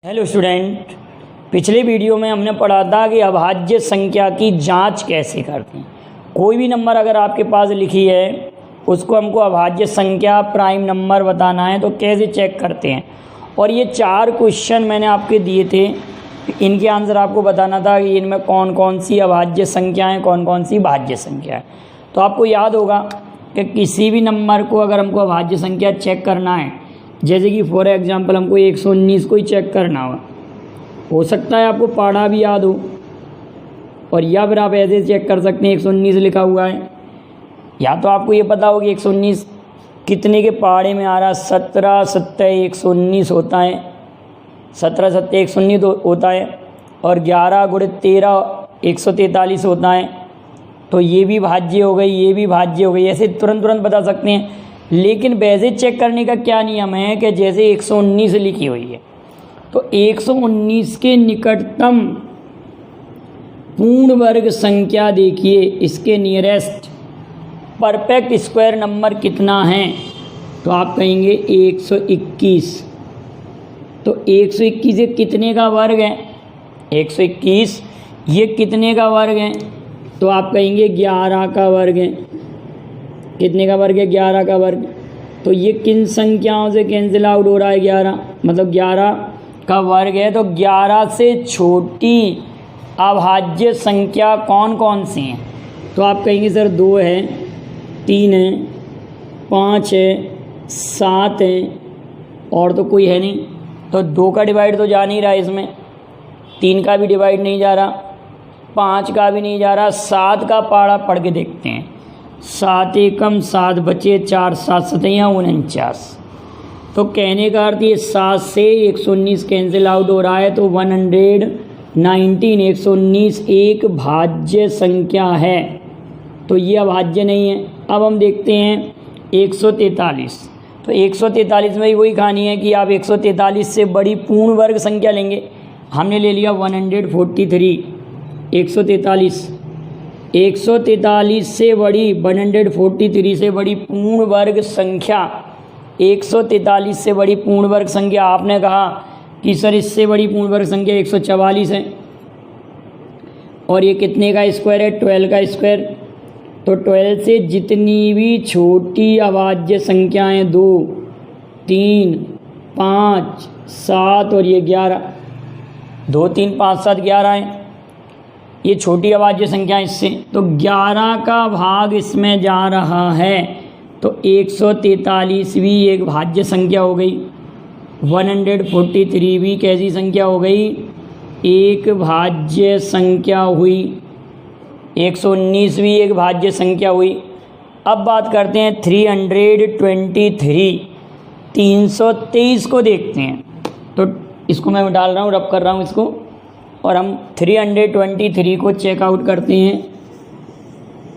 Hello student, पिछले video में हमने पढ़ा था कि अभाज्य संख्या की जांच कैसे करते हैं। कोई भी नंबर अगर आपके पास लिखी है उसको हमको अभाज्य संख्या प्राइम नंबर बताना है तो कैसे चेक करते हैं। और ये 4 क्वेश्चन मैंने आपके दिए थे, इनके आंसर आपको बताना था कि इनमें कौन कौन सी अभाज्य संख्याएँ कौन कौन सी भाज्य संख्या है। तो आपको याद होगा कि किसी भी नंबर को अगर हमको अभाज्य संख्या चेक करना है, जैसे कि फॉर एग्जांपल हमको 119 को ही चेक करना हो सकता है आपको पढ़ा भी याद हो, और या फिर आप ऐसे चेक कर सकते हैं 119 लिखा हुआ है, या तो आपको ये पता हो कि 119 कितने के पहाड़े में आ रहा है। 17 सत्ते 119 होता है, 17 सत्ते 119 होता है, और 11 गुणे 13 143 होता है। तो ये भी भाज्य हो गई, ये भी भाज्य हो गई, ऐसे तुरंत बता सकते हैं। लेकिन वैसे चेक करने का क्या नियम है कि जैसे 119 लिखी हुई है तो 119 के निकटतम पूर्ण वर्ग संख्या देखिए, इसके नियरेस्ट परफेक्ट स्क्वायर नंबर कितना है, तो आप कहेंगे 121। तो 121 ये कितने का वर्ग है? 121 ये कितने का वर्ग है? तो आप कहेंगे 11 का वर्ग है। कितने का वर्ग है? 11 का वर्ग। तो ये किन संख्याओं से कैंसिल आउट हो रहा है? 11, मतलब 11 का वर्ग है। तो 11 से छोटी अभाज्य संख्या कौन कौन सी हैं? तो आप कहेंगे सर 2 है, 3 है, 5 है, 7 है, और तो कोई है नहीं। तो 2 का डिवाइड तो जा नहीं रहा इसमें, 3 का भी डिवाइड नहीं जा रहा, 5 का भी नहीं जा रहा, 7 का पाड़ा पढ़ के देखते हैं। 7 एकम 7 बचे, 4 7 सतैया 49। तो कहने का अर्थ ये 7 से 119 कैंसिल आउट हो रहा है, तो 119 119 एक भाज्य संख्या है, तो ये अभाज्य नहीं है। अब हम देखते हैं 143। तो 143 में भी वही कहानी है कि आप 143 से बड़ी पूर्ण वर्ग संख्या लेंगे। हमने ले लिया 143। 143 से बड़ी 143 से बड़ी पूर्ण वर्ग संख्या, 143 से बड़ी पूर्ण वर्ग संख्या। आपने कहा कि सर इससे बड़ी पूर्ण वर्ग संख्या 144 है, और ये कितने का स्क्वायर है? 12 का स्क्वायर। तो 12 से जितनी भी छोटी अभाज्य संख्याएं 2 3 5 7 और ये 11, 2 3 5 7 11 हैं, ये छोटी अभाज्य संख्या इससे। तो 11 का भाग इसमें जा रहा है, तो 143 भी एक भाज्य संख्या हो गई। 143 भी कैसी संख्या हो गई? एक भाज्य संख्या हुई। 119 भी एक भाज्य संख्या हुई। अब बात करते हैं 323, 323 को देखते हैं। तो इसको मैं डाल रहा हूँ, रब कर रहा हूँ इसको, और हम 323 को चेकआउट करते हैं।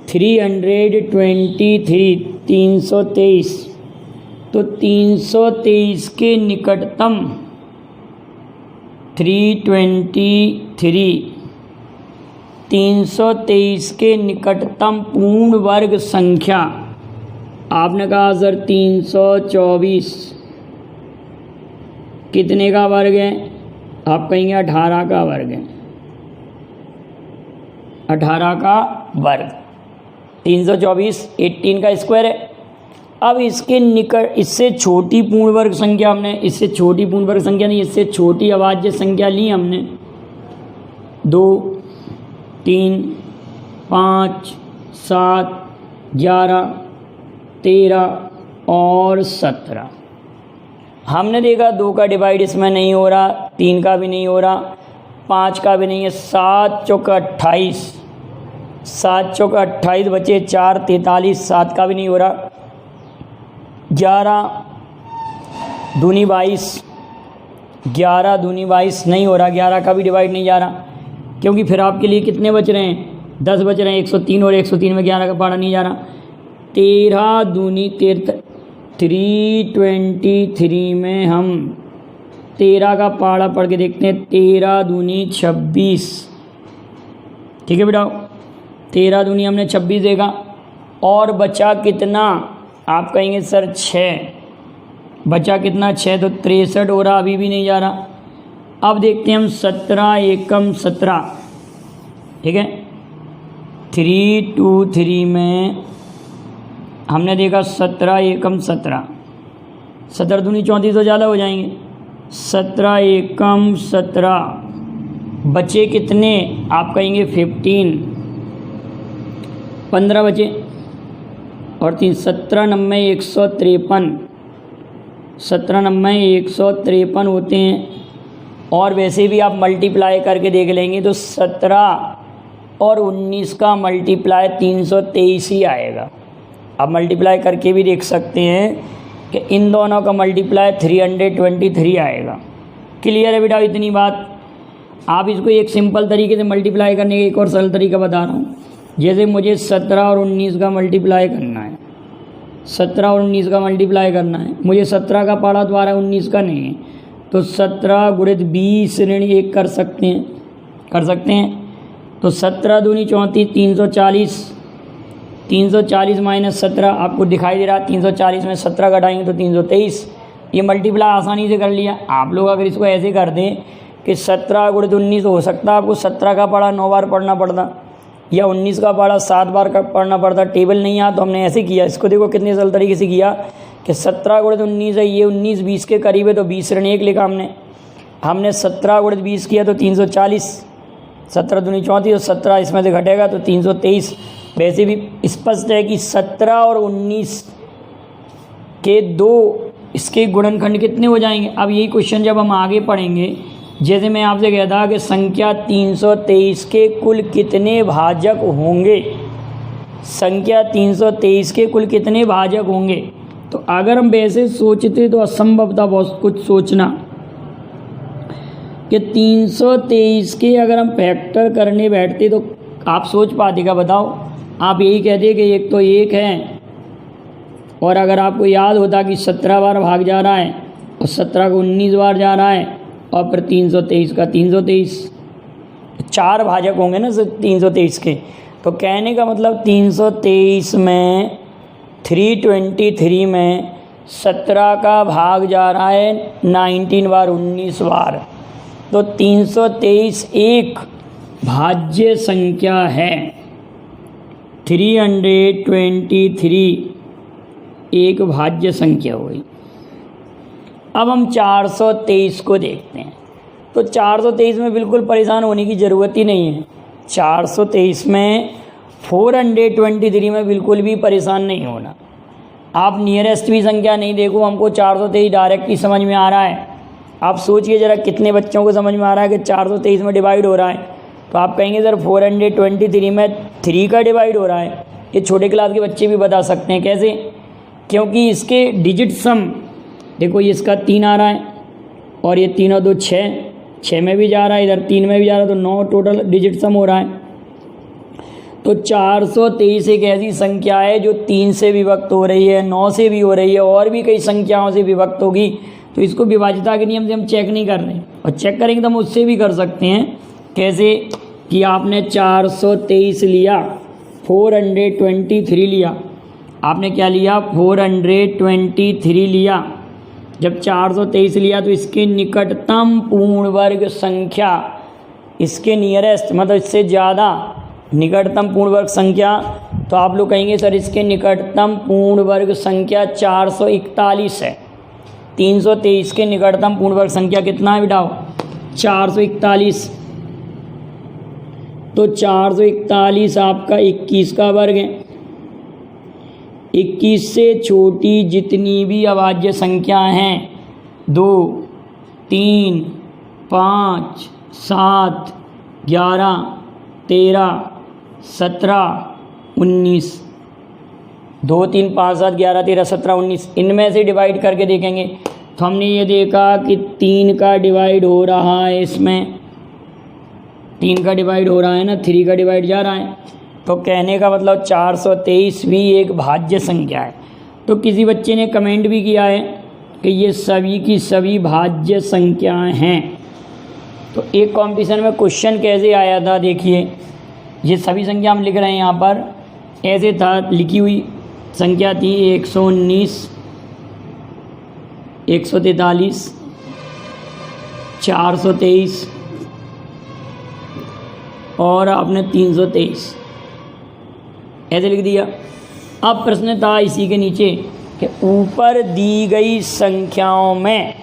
323 323, तो 323 के निकटतम 323 के निकटतम पूर्ण वर्ग संख्या, आपने कहा सर 324 कितने का वर्ग है? आप कहेंगे 18 का वर्ग है। 18 का वर्ग, 324 18 का स्क्वायर है। अब इसके निकट इससे छोटी पूर्ण वर्ग संख्या हमने, इससे छोटी पूर्ण वर्ग संख्या नहीं, इससे छोटी अभाज्य संख्या ली हमने। 2 3 5 7 11 13 और 17। हमने देखा 2 का डिवाइड इसमें नहीं हो रहा, 3 का भी नहीं हो रहा, 5 का भी नहीं है। 7 चौका 28, 7 चौका 28 बचे, 4 43, 7 का भी नहीं हो रहा। 11 दूनी 22, 11 दूनी 22 नहीं हो रहा, 11 का भी डिवाइड नहीं जा रहा, क्योंकि फिर आपके लिए कितने बच रहे हैं? 10 बच रहे हैं। 103 और 103 में 11 का पारा नहीं जा रहा। 13 दूनी 323 में हम 13 का पाड़ा पढ़ के देखते हैं। 13 दूनी 26, ठीक है बेटा, 13 दूनी हमने 26 देखा, और बचा कितना? आप कहेंगे सर 6, बचा कितना 6, तो 63 हो रहा, अभी भी नहीं जा रहा। अब देखते हैं हम 17 एकम 17, ठीक है। 3 2 3 में हमने देखा 17 एकम 17, 17 दूनी 34 तो ज़्यादा हो जाएंगे। 17 एकम 17 बचे कितने, आप कहेंगे 15, 15 बचे और 3 17 नम्बे 153, 17 नम्बे 153 होते हैं। और वैसे भी आप मल्टीप्लाई करके देख लेंगे तो 17 और 19 का मल्टीप्लाई 323 ही आएगा। आप मल्टीप्लाई करके भी देख सकते हैं कि इन दोनों का मल्टीप्लाई 323 आएगा। क्लियर है बेटा इतनी बात। आप इसको एक सिंपल तरीके से मल्टीप्लाई करने का एक और सरल तरीका बता रहा हूँ। जैसे मुझे 17 और 19 का मल्टीप्लाई करना है, 17 और 19 का मल्टीप्लाई करना है, मुझे 17 का पढ़ा तो आ रहा है, 19 का नहीं है, तो 17 गुणित 20 ऋण 1 कर सकते हैं। तो 17 दूनी 34, 340, 340 माइनस 17 आपको दिखाई दे रहा है। 340 में 17 घटाएंगे तो 323। ये मल्टीप्लाई आसानी से कर लिया। आप लोग अगर इसको ऐसे कर दें कि 17 गुणित 19, हो सकता है आपको 17 का पढ़ा 9 बार पढ़ना पड़ता या 19 का पढ़ा 7 बार का पढ़ना पड़ता, टेबल नहीं आया। तो हमने ऐसे किया, इसको देखो कितने सरल तरीके से किया कि 17 गुणित 19 है, ये 19 20 के करीब है तो 20 ऋण 1 लिखा हमने 17 गुणित 20 किया तो 340, 17 दूनी 34 और 17 इसमें से घटेगा तो 323। वैसे भी स्पष्ट है कि 17 और 19 के दो इसके गुणनखंड कितने हो जाएंगे। अब यही क्वेश्चन जब हम आगे पढ़ेंगे, जैसे मैं आपसे कहता कि संख्या 323 के कुल कितने भाजक होंगे, संख्या 323 के कुल कितने भाजक होंगे, तो अगर हम वैसे सोचते तो असंभव था बहुत कुछ सोचना कि 323 के अगर हम फैक्टर करने बैठते तो आप सोच पाते क्या, बताओ। आप यही कहते कि एक तो 1 है, और अगर आपको याद होता कि 17 बार भाग जा रहा है और 17 को 19 बार जा रहा है और फिर 323 का 323, 4 भाजक होंगे ना 323 के। तो कहने का मतलब 323 में 323 में 17 का भाग जा रहा है 19 बार, 19 बार, तो 323 एक भाज्य संख्या है। 323 एक भाज्य संख्या हुई। अब हम 423 को देखते हैं। तो 423 में बिल्कुल परेशान होने की ज़रूरत ही नहीं है। 423 में 423 में बिल्कुल भी परेशान नहीं होना। आप नियरेस्ट भी संख्या नहीं देखो, हमको 423 डायरेक्ट ही समझ में आ रहा है। आप सोचिए ज़रा कितने बच्चों को समझ में आ रहा है कि 423 में डिवाइड हो रहा है। तो आप कहेंगे सर 423 में 3 का डिवाइड हो रहा है। ये छोटे क्लास के बच्चे भी बता सकते हैं कैसे, क्योंकि इसके डिजिट सम देखो, ये इसका 3 आ रहा है और ये 3 और 2 6 में भी जा रहा है, इधर 3 में भी जा रहा है, तो 9 टोटल डिजिट सम हो रहा है। तो 423 एक ऐसी संख्या है जो 3 से विभक्त हो रही है, 9 से भी हो रही है और भी कई संख्याओं से विभक्त होगी। तो इसको विभाज्यता के नियम से हम चेक नहीं कर रहे, और चेक करेंगे तो हम उससे भी कर सकते हैं। कैसे कि आपने 423 लिया, 423 लिया, आपने क्या लिया 423 लिया। जब 423 लिया तो इसके निकटतम पूर्ण वर्ग संख्या, इसके नियरेस्ट मतलब इससे ज़्यादा निकटतम पूर्ण वर्ग संख्या, तो आप लोग कहेंगे सर इसके निकटतम पूर्ण वर्ग संख्या 441 है। 323 के निकटतम पूर्ण वर्ग संख्या कितना है बेटाओ, 441। तो 441 आपका 21 का वर्ग है। 21 से छोटी जितनी भी अभाज्य संख्या हैं, 2 3 5 7 11 13 17 19, 2 3 5 7 11 13 17 19, इनमें से डिवाइड करके देखेंगे तो हमने ये देखा कि 3 का डिवाइड हो रहा है, इसमें 3 का डिवाइड हो रहा है ना, 3 का डिवाइड जा रहा है। तो कहने का मतलब 423 भी एक भाज्य संख्या है। तो किसी बच्चे ने कमेंट भी किया है कि ये सभी की सभी भाज्य संख्याएं हैं। तो एक कंपटीशन में क्वेश्चन कैसे आया था, देखिए ये सभी संख्या हम लिख रहे हैं यहाँ पर, ऐसे था, लिखी हुई संख्या थी 119 143 423 और आपने 323 ऐसे लिख दिया। अब प्रश्न था इसी के नीचे कि ऊपर दी गई संख्याओं में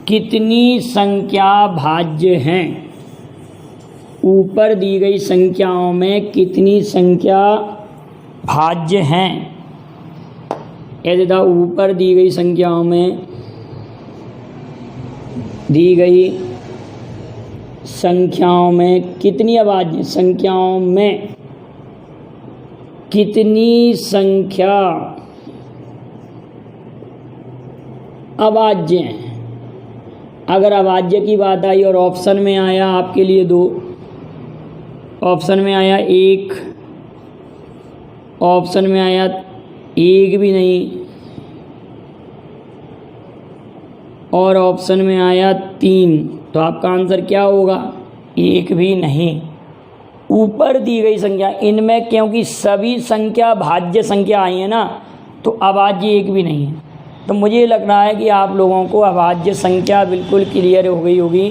कितनी संख्या भाज्य हैं। ऊपर दी गई संख्याओं में कितनी संख्या भाज्य हैं। ऐसे था ऊपर दी गई संख्याओं में कितनी अभाज्य, संख्याओं में कितनी संख्या अभाज्य हैं। अगर अभाज्य की बात आई और ऑप्शन में आया आपके लिए 2, ऑप्शन में आया 1, ऑप्शन में आया 1 भी नहीं और ऑप्शन में आया 3, तो आपका आंसर क्या होगा? 1 भी नहीं। ऊपर दी गई संख्या इनमें क्योंकि सभी संख्या भाज्य संख्या आई है ना, तो अभाज्य 1 भी नहीं है। तो मुझे लग रहा है कि आप लोगों को अभाज्य संख्या बिल्कुल क्लियर हो गई होगी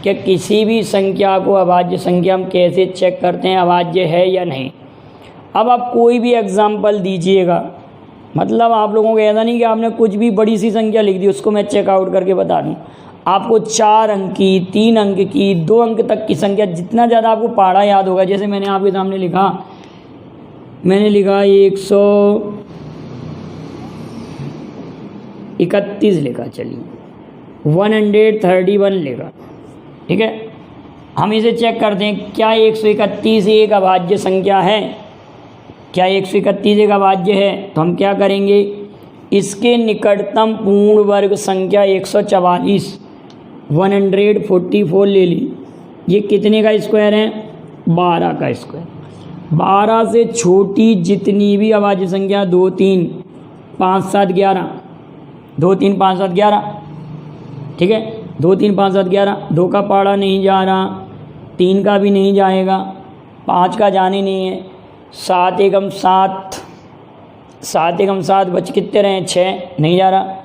कि किसी भी संख्या को अभाज्य संख्या हम कैसे चेक करते हैं, अभाज्य है या नहीं। अब आप कोई भी एग्जाम्पल दीजिएगा, मतलब आप लोगों को ऐसा नहीं कि आपने कुछ भी बड़ी सी संख्या लिख दी उसको मैं चेकआउट करके बता दूँ। आपको 4 अंक की, 3 अंक की, 2 अंक तक की संख्या, जितना ज़्यादा आपको पहाड़ा याद होगा। जैसे मैंने आपके सामने लिखा, मैंने लिखा 131 लिखा, चलिए 131 लिखा, ठीक है। हम इसे चेक करते हैं, क्या 131 एक अभाज्य संख्या है? क्या 131 एक अभाज्य है? तो हम क्या करेंगे, इसके निकटतम पूर्ण वर्ग संख्या 144 144 ले ली। ये कितने का स्क्वायर है? 12 का स्क्वायर। 12 से छोटी जितनी भी अभाज्य संख्या 2 3 5 7 11, 2 3 5 7 11, ठीक है। 2 3 5 7 11, 2 का पहाड़ा नहीं जा रहा, 3 का भी नहीं जाएगा, 5 का जाने नहीं है, 7 एकम 7, 7 एकम 7 बच कितने रहे? 6 नहीं जा रहा,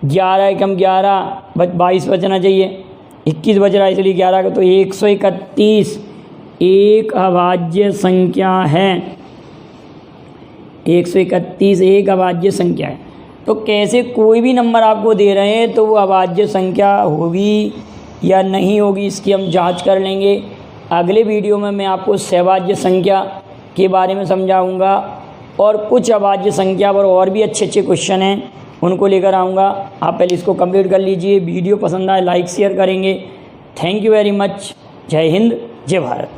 11 एकम 11 बच 22 बचना चाहिए, 21 बच रहा है इसलिए 11 का। तो 131 एक अभाज्य संख्या है, 131 एक अभाज्य संख्या है। तो कैसे कोई भी नंबर आपको दे रहे हैं तो वो अभाज्य संख्या होगी या नहीं होगी, इसकी हम जांच कर लेंगे। अगले वीडियो में मैं आपको सहभाज्य संख्या के बारे में समझाऊंगा और कुछ अभाज्य संख्या पर और भी अच्छे अच्छे क्वेश्चन हैं उनको लेकर आऊँगा। आप पहले इसको कंप्लीट कर लीजिए। वीडियो पसंद आए लाइक शेयर करेंगे। Thank you very much. जय हिंद, जय भारत।